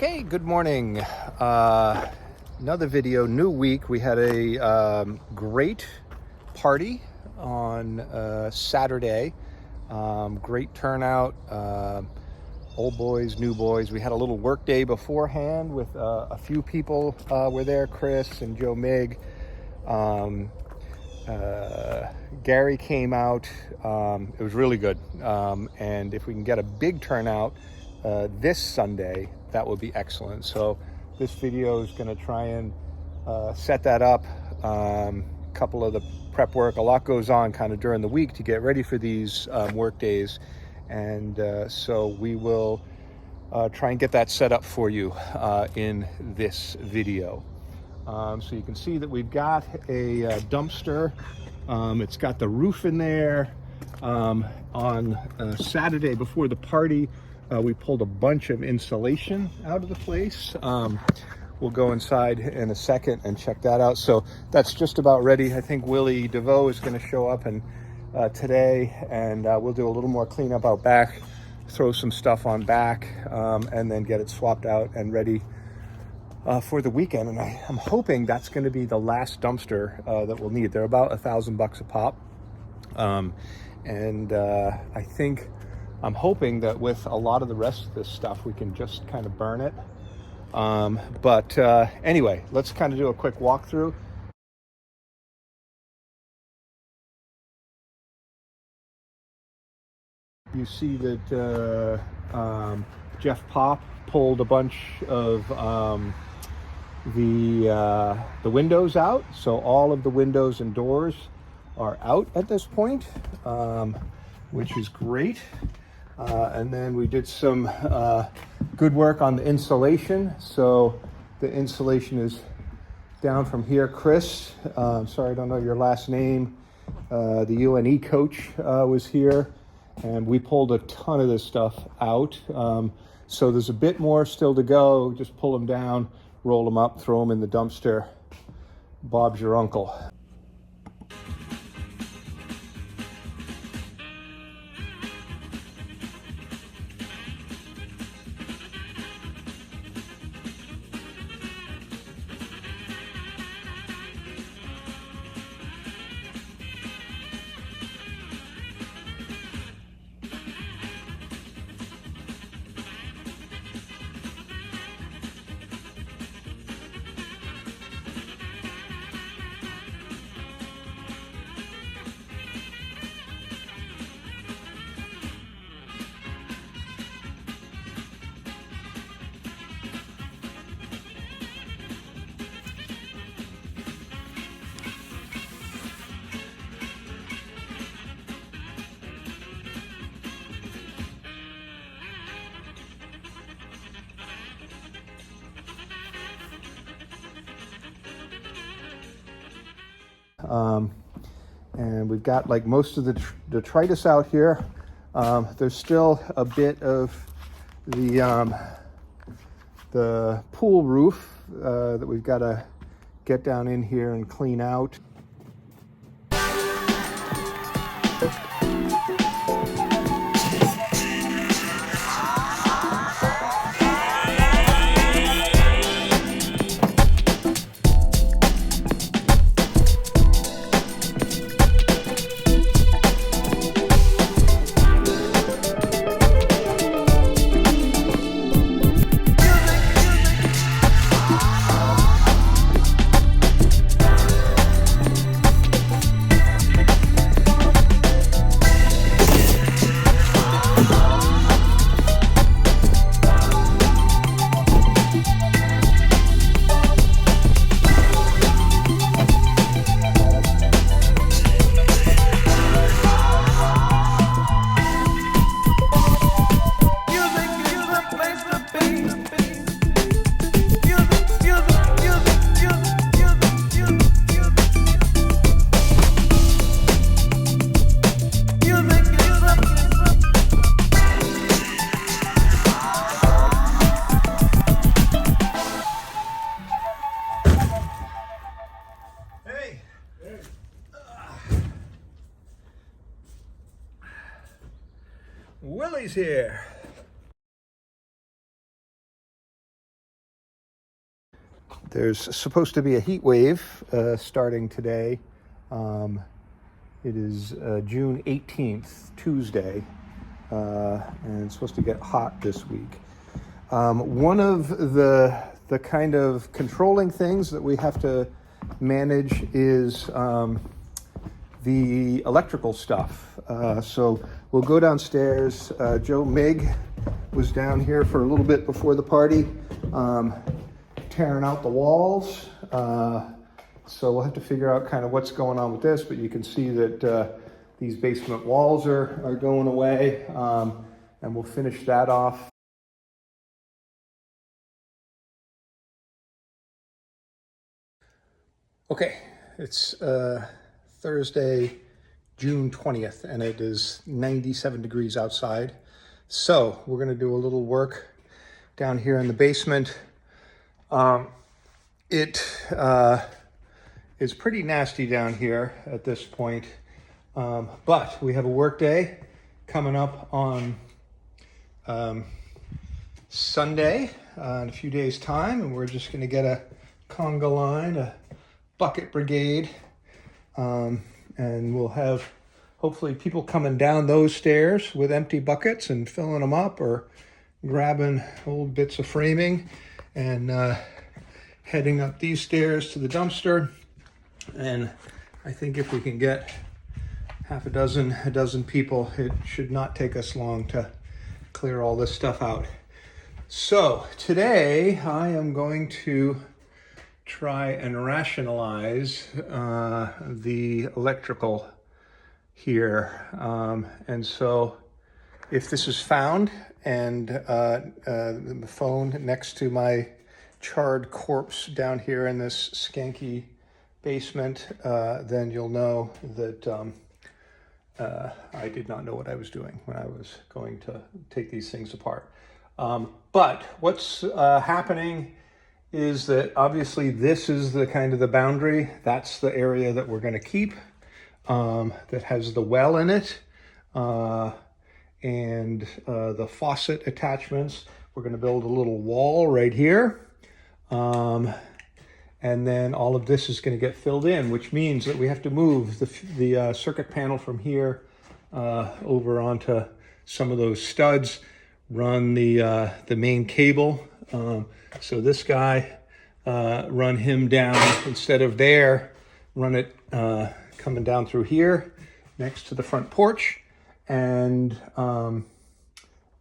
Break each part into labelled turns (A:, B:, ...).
A: Okay, good morning. Another video, new week. We had a great party on Saturday. Great turnout. Old boys, new boys. We had a little work day beforehand with a few people were there. Chris and Joe Mig. Gary came out. It was really good. And if we can get a big turnout this Sunday, that would be excellent. So this video is going to try and set that up. Couple of the prep work, a lot goes on kind of during the week to get ready for these work days, and so we will try and get that set up for you in this video. So you can see that we've got a dumpster. It's got the roof in there. On Saturday before the party, we pulled a bunch of insulation out of the place. We'll go inside in a second and check that out. So that's just about ready. I think Willie DeVoe is going to show up and today, and we'll do a little more cleanup out back, throw some stuff on back, and then get it swapped out and ready for the weekend. And I'm hoping that's going to be the last dumpster that we'll need. They're about $1,000 a pop. I'm hoping that with a lot of the rest of this stuff, we can just kind of burn it. Anyway, let's kind of do a quick walkthrough. You see that Jeff Pop pulled a bunch of the windows out. So all of the windows and doors are out at this point, which is great. And then we did some good work on the insulation. So the insulation is down from here. Chris, sorry, I don't know your last name. The UNE coach was here, and we pulled a ton of this stuff out. So there's a bit more still to go. Just pull them down, roll them up, throw them in the dumpster. Bob's your uncle. And we've got like most of the detritus out here. There's still a bit of the pool roof that we've got to get down in here and clean out. Willie's here. There's supposed to be a heat wave starting today. It is June 18th, Tuesday, and it's supposed to get hot this week. One of the kind of controlling things that we have to manage is the electrical stuff. So we'll go downstairs. Joe Mig was down here for a little bit before the party, tearing out the walls. So we'll have to figure out kind of what's going on with this, but you can see that these basement walls are going away, and we'll finish that off. Okay, it's Thursday, June 20th, and it is 97 degrees outside. So we're gonna do a little work down here in the basement. It is pretty nasty down here at this point, but we have a work day coming up on Sunday in a few days' time, and we're just gonna get a conga line, a bucket brigade, and we'll have hopefully people coming down those stairs with empty buckets and filling them up, or grabbing old bits of framing and heading up these stairs to the dumpster. And I think if we can get a dozen people, it should not take us long to clear all this stuff out. So today I am going to try and rationalize the electrical here. And so if this is found, and the phone next to my charred corpse down here in this skanky basement, then you'll know that I did not know what I was doing when I was going to take these things apart. But what's happening is that obviously this is the kind of the boundary. That's the area that we're going to keep, that has the well in it, and the faucet attachments. We're going to build a little wall right here, and then all of this is going to get filled in, which means that we have to move the circuit panel from here over onto some of those studs, run the main cable. So this guy, run him down instead of there, run it coming down through here next to the front porch, and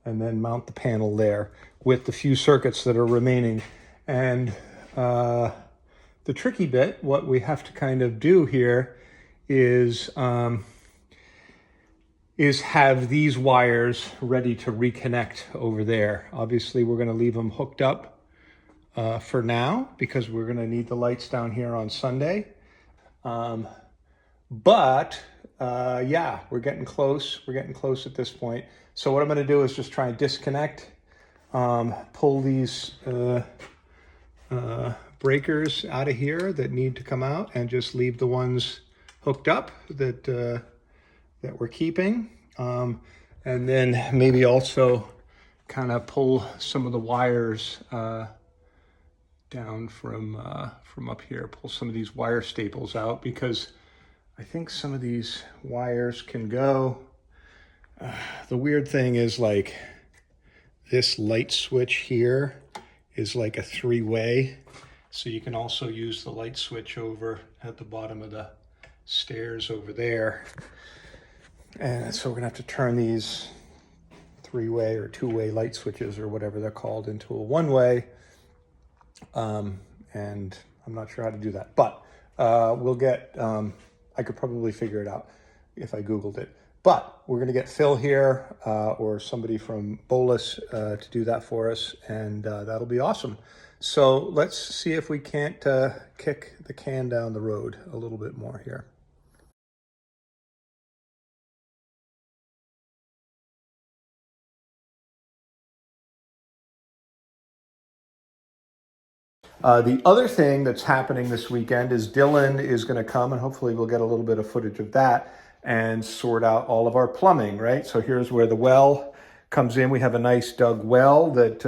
A: then mount the panel there with the few circuits that are remaining. And the tricky bit, what we have to kind of do here is have these wires ready to reconnect over there. Obviously, we're going to leave them hooked up for now, because we're going to need the lights down here on Sunday. But yeah, we're getting close. We're getting close at this point. So what I'm going to do is just try and disconnect, pull these breakers out of here that need to come out, and just leave the ones hooked up that we're keeping. And then maybe also kind of pull some of the wires down from up here, pull some of these wire staples out, because I think some of these wires can go. The weird thing is, like, this light switch here is like a three-way, so you can also use the light switch over at the bottom of the stairs over there. And so we're gonna have to turn these three-way or two-way light switches, or whatever they're called, into a one-way. And I'm not sure how to do that, but we'll get, I could probably figure it out if I Googled it. But we're going to get Phil here, or somebody from Bolus to do that for us, and that'll be awesome. So let's see if we can't kick the can down the road a little bit more here. The other thing that's happening this weekend is Dylan is going to come, and hopefully we'll get a little bit of footage of that, and sort out all of our plumbing, right? So here's where the well comes in. We have a nice dug well that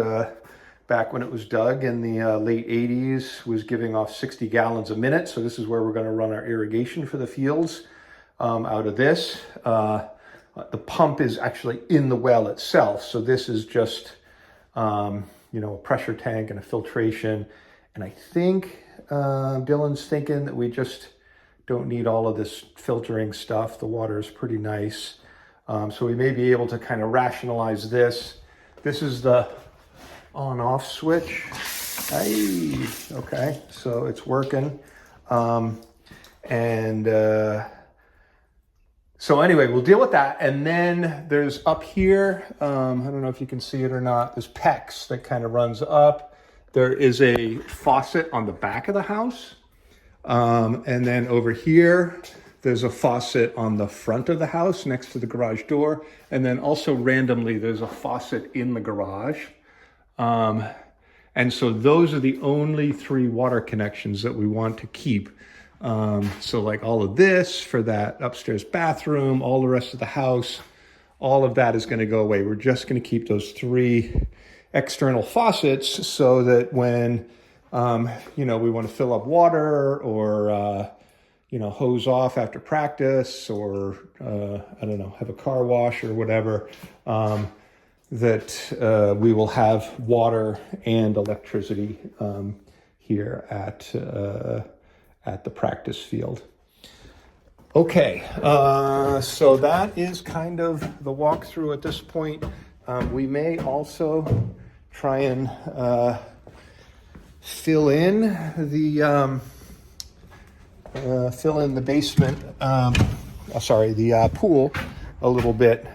A: back when it was dug in the late 80s, was giving off 60 gallons a minute. So this is where we're going to run our irrigation for the fields out of this. The pump is actually in the well itself. So this is just, you know, a pressure tank and a filtration. And I think Dylan's thinking that we just don't need all of this filtering stuff. The water is pretty nice. So we may be able to kind of rationalize this. This is the on-off switch. Hey, okay, so it's working. So anyway, we'll deal with that. And then there's up here, I don't know if you can see it or not, there's PEX that kind of runs up. There is a faucet on the back of the house. And then over here, there's a faucet on the front of the house next to the garage door. And then also randomly, there's a faucet in the garage. And so those are the only 3 water connections that we want to keep. So like all of this for that upstairs bathroom, all the rest of the house, all of that is going to go away. We're just going to keep those 3 external faucets so that when, you know, we want to fill up water or, you know, hose off after practice or, I don't know, have a car wash or whatever, that we will have water and electricity here at the practice field. Okay, so that is kind of the walkthrough at this point. We may also try and fill in the basement, the pool a little bit.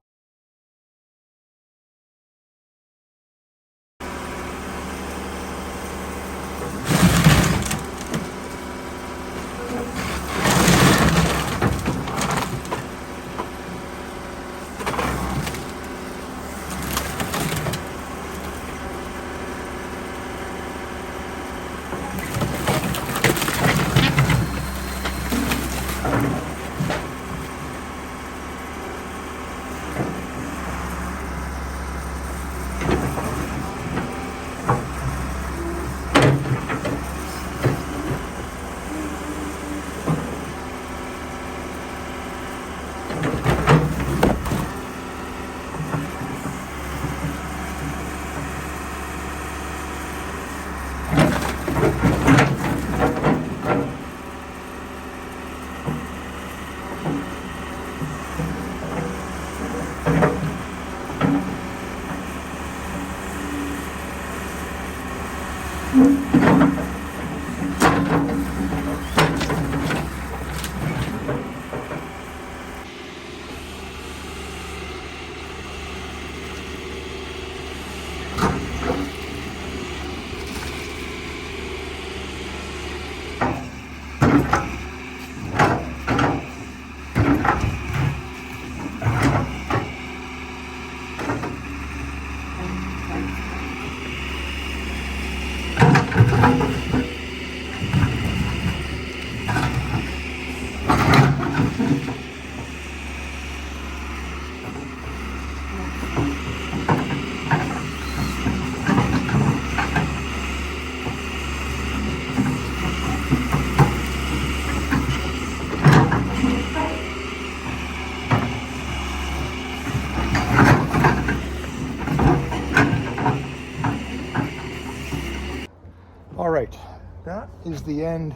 A: All right, that is the end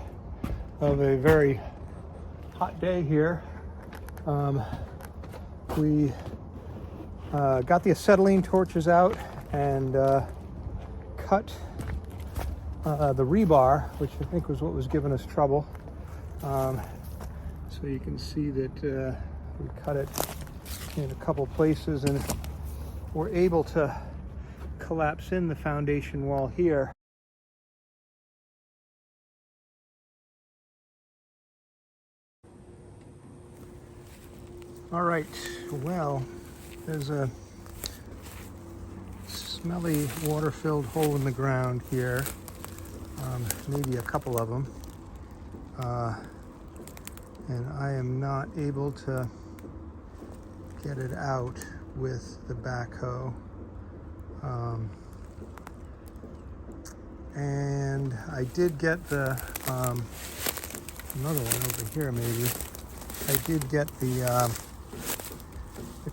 A: of a very hot day here. We got the acetylene torches out and cut the rebar, which I think was what was giving us trouble. So you can see that we cut it in a couple places and we're able to collapse in the foundation wall here. All right, well, there's a smelly water-filled hole in the ground here, maybe a couple of them, and I am not able to get it out with the backhoe. And I did get the, another one over here maybe. I did get the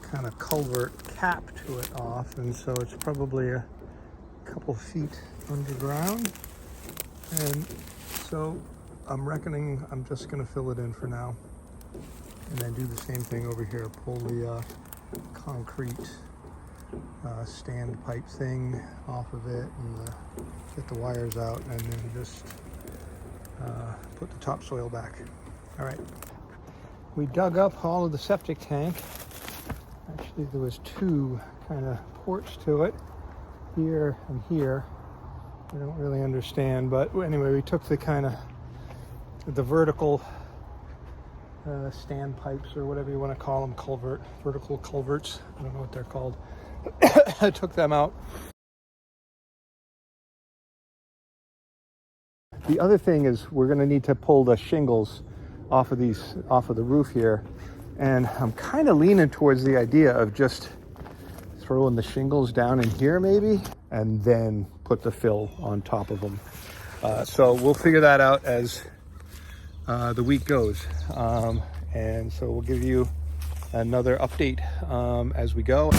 A: kind of culvert cap to it off, and so it's probably a couple feet underground. And so I'm reckoning I'm just going to fill it in for now, and then do the same thing over here. Pull the concrete stand pipe thing off of it, and get the wires out, and then just put the topsoil back. All right, we dug up all of the septic tank. Actually, there was two kind of ports to it, here and here. I don't really understand, but anyway, we took the kind of the vertical stand pipes, or whatever you want to call them, vertical culverts. I don't know what they're called. I took them out. The other thing is we're going to need to pull the shingles off of the roof here, and I'm kind of leaning towards the idea of just throwing the shingles down in here maybe, and then put the fill on top of them. So we'll figure that out as the week goes, and so we'll give you another update as we go.